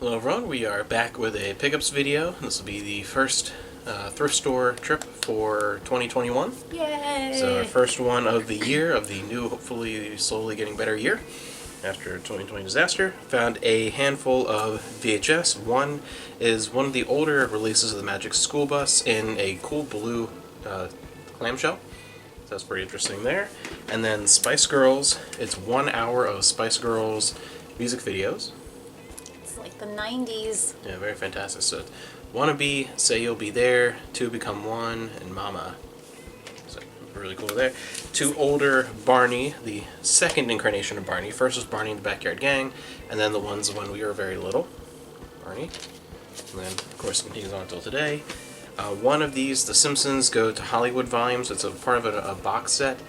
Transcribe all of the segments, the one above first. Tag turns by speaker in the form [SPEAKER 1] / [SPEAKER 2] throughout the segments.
[SPEAKER 1] Hello everyone, we are back with a pickups video. This will be the first thrift store trip for 2021.
[SPEAKER 2] Yay!
[SPEAKER 1] So our first one of the year, of the new, hopefully slowly getting better year after 2020 disaster. Found a handful of VHS. One is one of the older releases of the Magic School Bus in a cool blue clamshell. So that's pretty interesting there. And then Spice Girls, it's 1 hour of Spice Girls music videos.
[SPEAKER 2] Like the 90s.
[SPEAKER 1] Yeah, very fantastic. So, Wanna Be, Say You'll Be There, Two Become One, and Mama. So, really cool there. Two older Barney, the second incarnation of Barney. First was Barney and the Backyard Gang, and then the ones when we were very little. Barney. And then, of course, continues on until today. One of these, The Simpsons Go to Hollywood volumes. It's a part of a box set.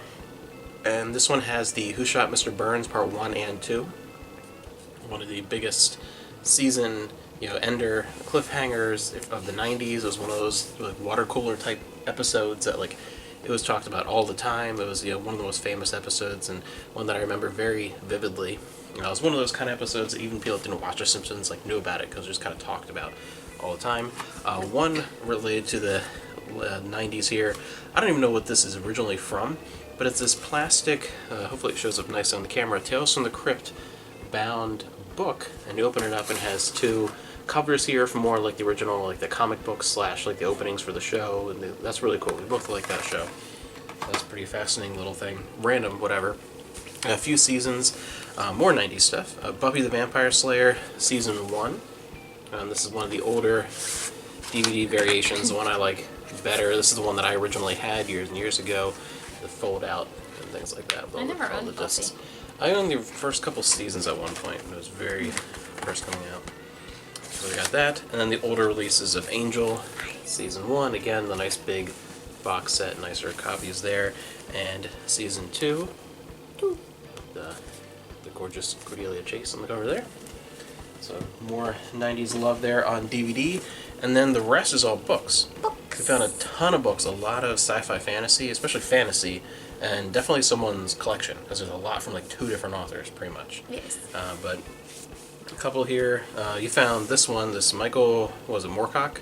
[SPEAKER 1] And this one has the Who Shot Mr. Burns Part 1 and 2. One of the biggest season, ender cliffhangers of the 90s. It was one of those like water cooler type episodes that it was talked about all the time. It was one of the most famous episodes and one that I remember very vividly. It was one of those kind of episodes that even people that didn't watch The Simpsons knew about it because it was just kind of talked about all the time. One related to the 90s here. I don't even know what this is originally from, but it's this plastic, hopefully it shows up nice on the camera, Tales from the Crypt bound book, and you open it up and it has two covers here for more like the original, like the comic book / like the openings for the show, and that's really cool. We both like that show. That's a pretty fascinating little thing. Random, whatever. A few seasons, more 90s stuff. Buffy the Vampire Slayer Season 1. This is one of the older DVD variations, the one I like better. This is the one that I originally had years and years ago, the fold out and things like that.
[SPEAKER 2] I never owned Buffy.
[SPEAKER 1] I owned the first couple seasons at one point. It was very first coming out. So we got that. And then the older releases of Angel, Season 1. Again, the nice big box set, nicer copies there. And Season 2. The gorgeous Cordelia Chase on the cover there. So more 90s love there on DVD. And then the rest is all books. We found a ton of books, a lot of sci-fi fantasy, especially fantasy, and definitely someone's collection, because there's a lot from 2 different authors, pretty much.
[SPEAKER 2] Yes.
[SPEAKER 1] But a couple here. You found this one, this Michael, was it Moorcock?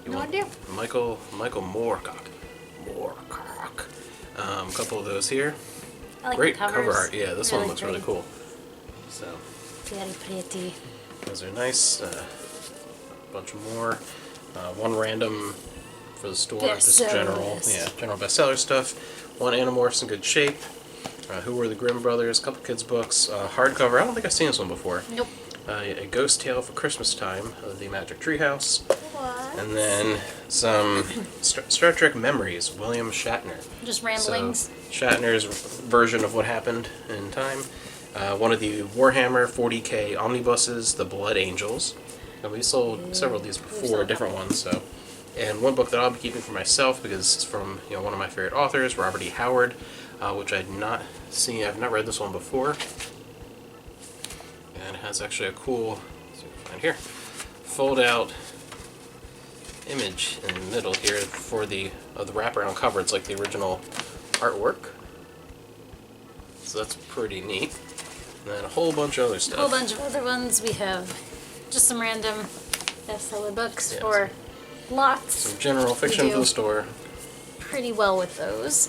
[SPEAKER 2] No idea.
[SPEAKER 1] Michael Moorcock. A couple of those here.
[SPEAKER 2] I like
[SPEAKER 1] Great
[SPEAKER 2] the covers.
[SPEAKER 1] cover art. Yeah, this one looks really
[SPEAKER 2] pretty.
[SPEAKER 1] cool. So
[SPEAKER 2] Very pretty.
[SPEAKER 1] those are nice. A bunch more. One random for the store, just general bestseller stuff. One Animorphs in Good Shape. Who Were the Grimm Brothers? A couple kids books. Hardcover. I don't think I've seen this one before.
[SPEAKER 2] Nope.
[SPEAKER 1] A Ghost Tale for Christmas Time of the Magic Treehouse.
[SPEAKER 2] What?
[SPEAKER 1] And then some Star Trek Memories. William Shatner.
[SPEAKER 2] Just ramblings.
[SPEAKER 1] So, Shatner's version of what happened in time. One of the Warhammer 40K omnibuses, The Blood Angels. And we sold several of these before, different ones. So, and one book that I'll be keeping for myself because it's from one of my favorite authors, Robert E. Howard, which I'd not seen. I've not read this one before, and it has actually a cool, let's see if I can find here, fold-out image in the middle here for the wraparound cover. It's like the original artwork, so that's pretty neat. And then a whole bunch of other stuff.
[SPEAKER 2] A whole bunch of other ones. We have just some random bestseller books for lots.
[SPEAKER 1] Some general fiction for the store.
[SPEAKER 2] Pretty well with those.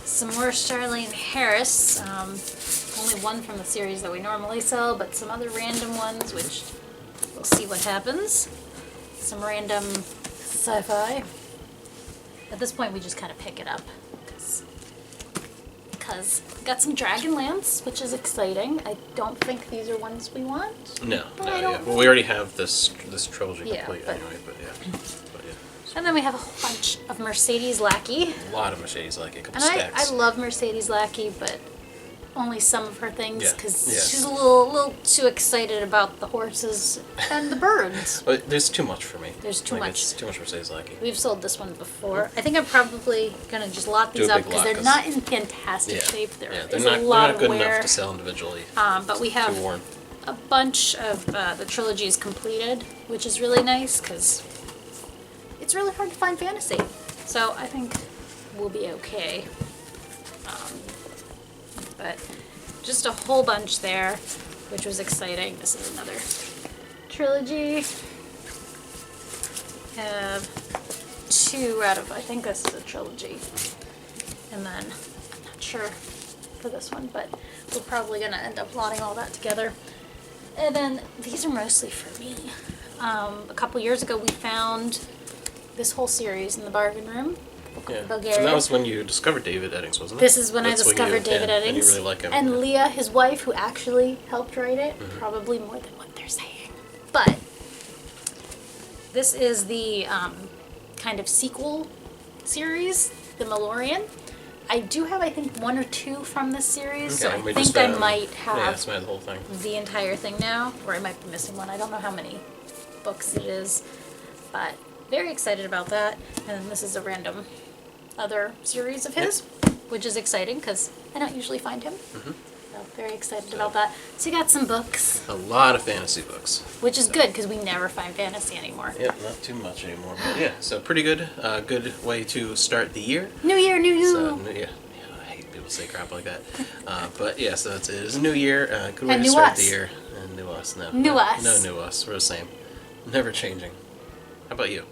[SPEAKER 2] Some more Charlene Harris. Only one from the series that we normally sell, but some other random ones, which we'll see what happens. Some random sci-fi. At this point, we just kind of pick it up because we got some Dragonlance, which is exciting. I don't think these are ones we want.
[SPEAKER 1] No. Well, we already have this trilogy complete anyway, but yeah.
[SPEAKER 2] And then we have a whole bunch of Mercedes Lackey.
[SPEAKER 1] A lot of Mercedes Lackey, a couple
[SPEAKER 2] And
[SPEAKER 1] stacks.
[SPEAKER 2] I love Mercedes Lackey, but only some of her things because she's a
[SPEAKER 1] Yeah.
[SPEAKER 2] little too excited about the horses and the birds.
[SPEAKER 1] But there's too much for me.
[SPEAKER 2] There's too much.
[SPEAKER 1] It's too much Mercedes Lackey.
[SPEAKER 2] We've sold this one before. I think I'm probably gonna just lot these
[SPEAKER 1] Do a
[SPEAKER 2] up
[SPEAKER 1] big
[SPEAKER 2] because
[SPEAKER 1] lot,
[SPEAKER 2] they're not in fantastic shape. There
[SPEAKER 1] they're
[SPEAKER 2] is
[SPEAKER 1] not,
[SPEAKER 2] a lot
[SPEAKER 1] they're not
[SPEAKER 2] of
[SPEAKER 1] good
[SPEAKER 2] wear.
[SPEAKER 1] enough to sell individually.
[SPEAKER 2] But we have
[SPEAKER 1] Too worn.
[SPEAKER 2] a bunch of the trilogies completed, which is really nice because it's really hard to find fantasy. So I think we'll be okay. But just a whole bunch there, which was exciting. This is another trilogy. Have 2 out of, I think this is a trilogy. And then, I'm not sure for this one, but we're probably going to end up lotting all that together. And then, these are mostly for me. A couple years ago, we found this whole series in the bargain room.
[SPEAKER 1] Yeah.
[SPEAKER 2] Bulgaria.
[SPEAKER 1] And that was when you discovered David Eddings, wasn't it?
[SPEAKER 2] This is when
[SPEAKER 1] That's
[SPEAKER 2] I discovered David Eddings.
[SPEAKER 1] And you really like him.
[SPEAKER 2] And Leah, his wife, who actually helped write it, probably more than what they're saying. But this is the kind of sequel series, The Malorian. I do have, I think, 1 or 2 from this series, so I think I might have
[SPEAKER 1] it's the whole thing.
[SPEAKER 2] the entire thing now, or I might be missing one. I don't know how many books it is, but very excited about that. And then this is a random other series of his, which is exciting because I don't usually find him. So very excited about that. So you got some books.
[SPEAKER 1] A lot of fantasy books.
[SPEAKER 2] Which is good because we never find fantasy anymore.
[SPEAKER 1] Yeah, not too much anymore. But yeah, so pretty good. Good way to start the year.
[SPEAKER 2] New year, new you.
[SPEAKER 1] So, yeah, I hate people say crap like that. But yeah, so it is a new year. Good way
[SPEAKER 2] And
[SPEAKER 1] to
[SPEAKER 2] new
[SPEAKER 1] start
[SPEAKER 2] us.
[SPEAKER 1] the year. And new us. No,
[SPEAKER 2] New us.
[SPEAKER 1] No new us. We're the same. Never changing. How about you?